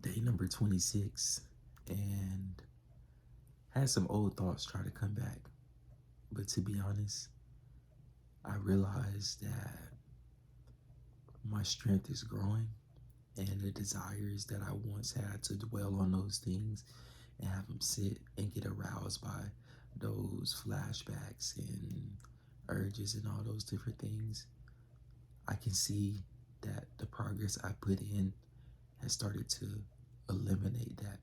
Day number 26, and had some old thoughts try to come back. But to be honest, I realized that my strength is growing, and the desires that I once had to dwell on those things and have them sit and get aroused by those flashbacks and urges and all those different things, I can see that the progress I put in has started to eliminate that.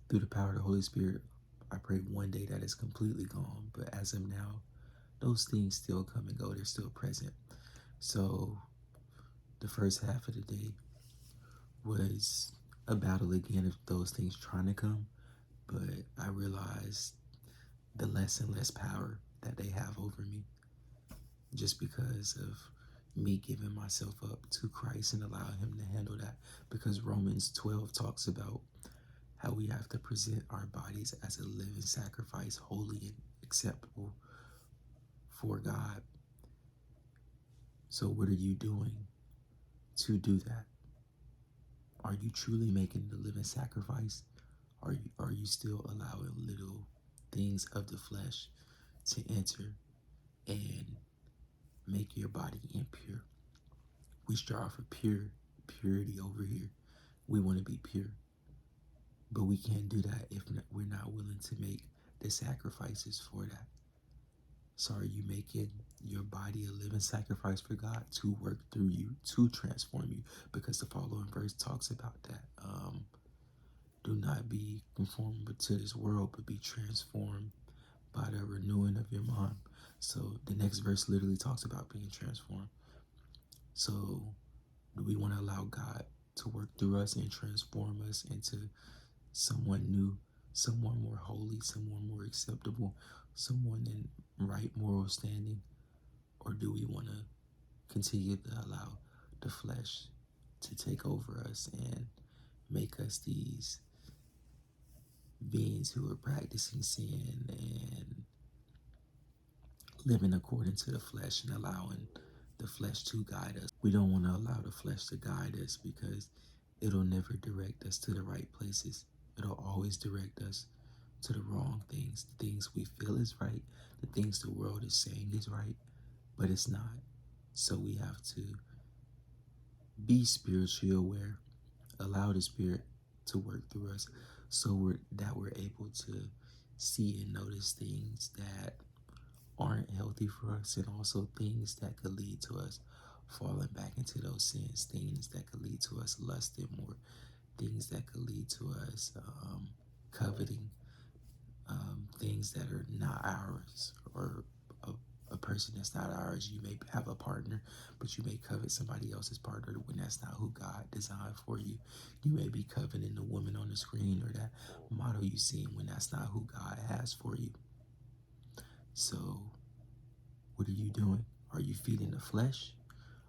Through the power of the Holy Spirit, I pray one day that is completely gone. But as of now, those things still come and go. They're still present. So the first half of the day was a battle again of those things trying to come. But I realized the less and less power that they have over me just because of me giving myself up to Christ and allowing him to handle that. Because Romans 12 talks about how we have to present our bodies as a living sacrifice, holy and acceptable for God. So what are you doing to do that? Are you truly making the living sacrifice? Are you still allowing little things of the flesh to enter and make your body impure? We strive for purity over here. We want to be pure. But we can't do that if we're not willing to make the sacrifices for that. So are you making your body a living sacrifice for God to work through you, to transform you? Because the following verse talks about that. Do not be conformed to this world, but be transformed by the renewing of your mind. So the next verse literally talks about being transformed. So do we want to allow God to work through us and transform us into someone new, someone more holy, someone more acceptable, someone in right moral standing? Or do we want to continue to allow the flesh to take over us and make us these beings who are practicing sin and living according to the flesh and allowing the flesh to guide us? We don't want to allow the flesh to guide us because it'll never direct us to the right places. It'll always direct us to the wrong things, the things we feel is right, the things the world is saying is right, but it's not. So we have to be spiritually aware, allow the Spirit to work through us so we're able to see and notice things that aren't healthy for us, and also things that could lead to us falling back into those sins, things that could lead to us lusting more, things that could lead to us coveting things that are not ours, or a person that's not ours. You may have a partner, but you may covet somebody else's partner when that's not who God designed for you. You may be coveting the woman on the screen or that model you see when that's not who God has for you. So what are you doing? Are you feeding the flesh,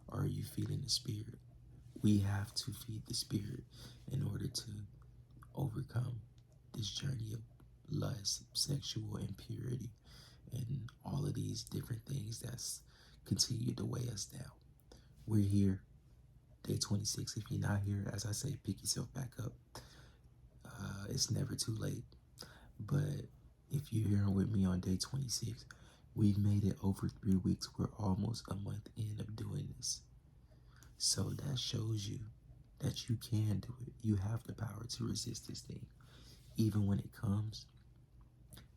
or are you feeding the spirit? We have to feed the spirit in order to overcome this journey of lust, sexual impurity, and all of these different things that's continued to weigh us down. We're here, day 26. If you're not here, as I say, pick yourself back up. It's never too late. But if you're here with me on day 26, we've made it over 3 weeks. We're almost a month in of doing this. So that shows you that you can do it. You have the power to resist this thing. Even when it comes,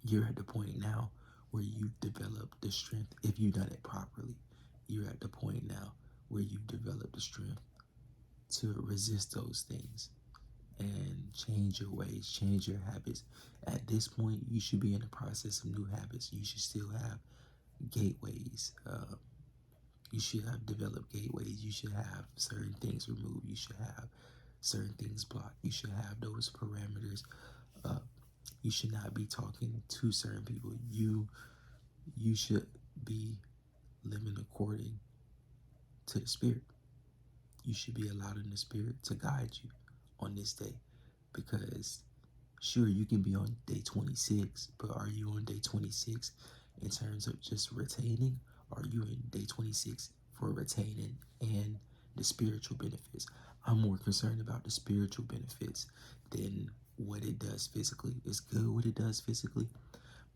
you're at the point now where you've developed the strength. If you've done it properly, you're at the point now where you've developed the strength to resist those things and change your ways, change your habits. At this point, you should be in the process of new habits. You should still have gateways. You should have developed gateways. You should have certain things removed. You should have certain things blocked. You should have those parameters up. You should not be talking to certain people. You should be living according to the Spirit. You should be allowing the Spirit to guide you on this day, because sure, you can be on day 26, but are you on day 26 in terms of just retaining? Or are you in day 26 for retaining and the spiritual benefits? I'm more concerned about the spiritual benefits than what it does physically. It's good what it does physically,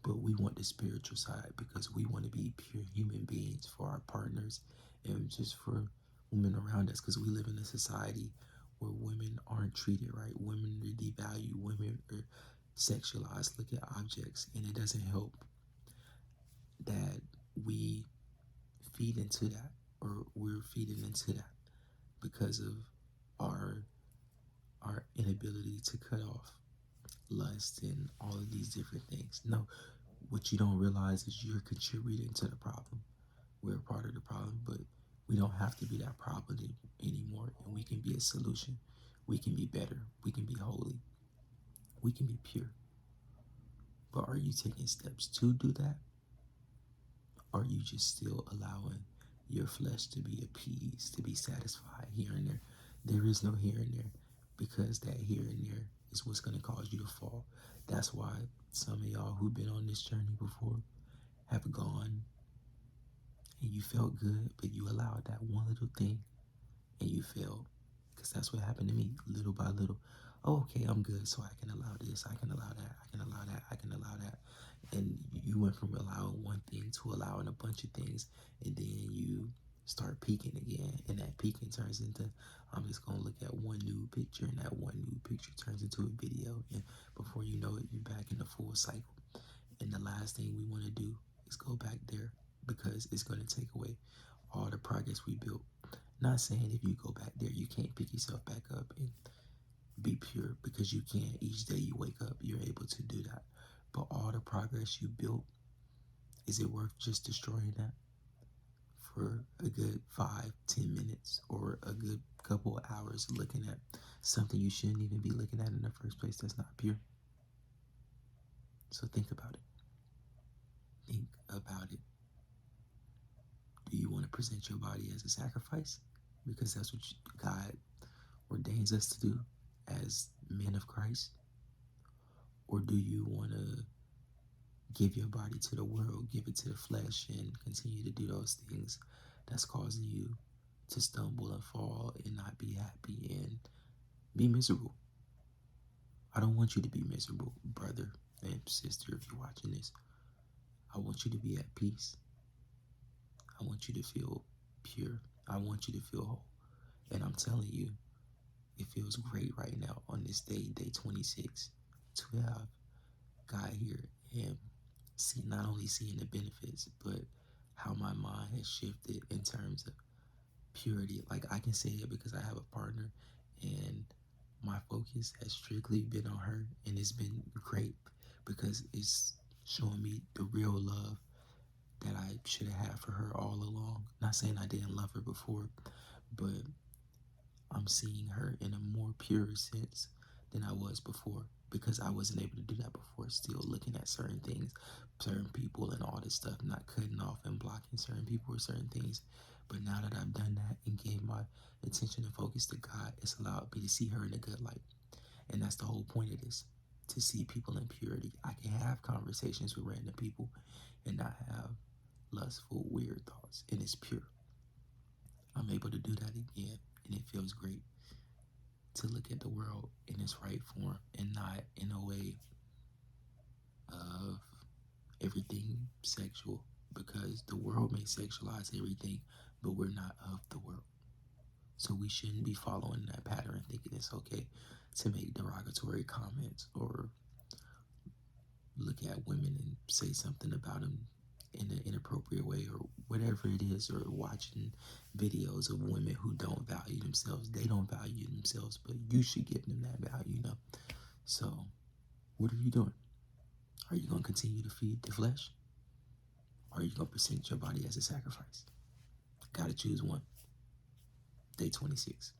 but we want the spiritual side because we want to be pure human beings for our partners and just for women around us because we live in a society where women aren't treated right. Women are devalued, women are sexualized, look at objects, and it doesn't help that we feed into that or we're feeding into that because of our our inability to cut off lust and all of these different things. No, what you don't realize is you're contributing to the problem. We're a part of the problem, but we don't have to be that problem anymore, and we can be a solution. We can be better. We can be holy. We can be pure. But are you taking steps to do that? Or are you just still allowing your flesh to be appeased, to be satisfied here and there? There is no here and there because that here and there is what's going to cause you to fall. That's why some of y'all who've been on this journey before have gone and you felt good, but you allowed that one little thing and you failed. Because that's what happened to me, little by little. Oh, okay, I'm good, so I can allow this, I can allow that, I can allow that, I can allow that. And you went from allowing one thing to allowing a bunch of things, and then you start peaking again, and that peaking turns into, I'm just gonna look at one new picture, and that one new picture turns into a video, and before you know it, you're back in the full cycle. And the last thing we want to do is go back there because it's going to take away all the progress we built. Not saying if you go back there, you can't pick yourself back up and be pure because you can. Each day you wake up, you're able to do that. But all the progress you built, is it worth just destroying that for a good 5-10 minutes or a good couple of hours looking at something you shouldn't even be looking at in the first place that's not pure? So think about it. Think about it. Do you want to present your body as a sacrifice? Because that's what God ordains us to do as men of Christ? Or do you want to give your body to the world, give it to the flesh, and continue to do those things that's causing you to stumble and fall and not be happy and be miserable? I don't want you to be miserable, brother and sister, if you're watching this. I want you to be at peace. I want you to feel pure. I want you to feel whole. And I'm telling you, it feels great right now on this day, day 26, to have God here and see not only seeing the benefits, but how my mind has shifted in terms of purity. Like I can say it because I have a partner and my focus has strictly been on her, and it's been great because it's showing me the real love that I should have had for her all along. Not saying I didn't love her before, but I'm seeing her in a more pure sense than I was before because I wasn't able to do that before. Still looking at certain things, certain people, and all this stuff, not cutting off and blocking certain people or certain things. But now that I've done that and gave my attention and focus to God, it's allowed me to see her in a good light. And that's the whole point of this, to see people in purity. I can have conversations with random people and not have lustful, weird thoughts, and it's pure. I'm able to do that again, and it feels great to look at the world in its right form and not in a way of everything sexual, because the world may sexualize everything, but we're not of the world. So we shouldn't be following that pattern thinking it's okay to make derogatory comments or look at women and say something about them in an inappropriate way or whatever it is, or watching videos of women who don't value themselves. They don't value themselves, but you should give them that value, So what are you doing? Are you going to continue to feed the flesh? Or are you going to present your body as a sacrifice? Gotta choose one. Day 26.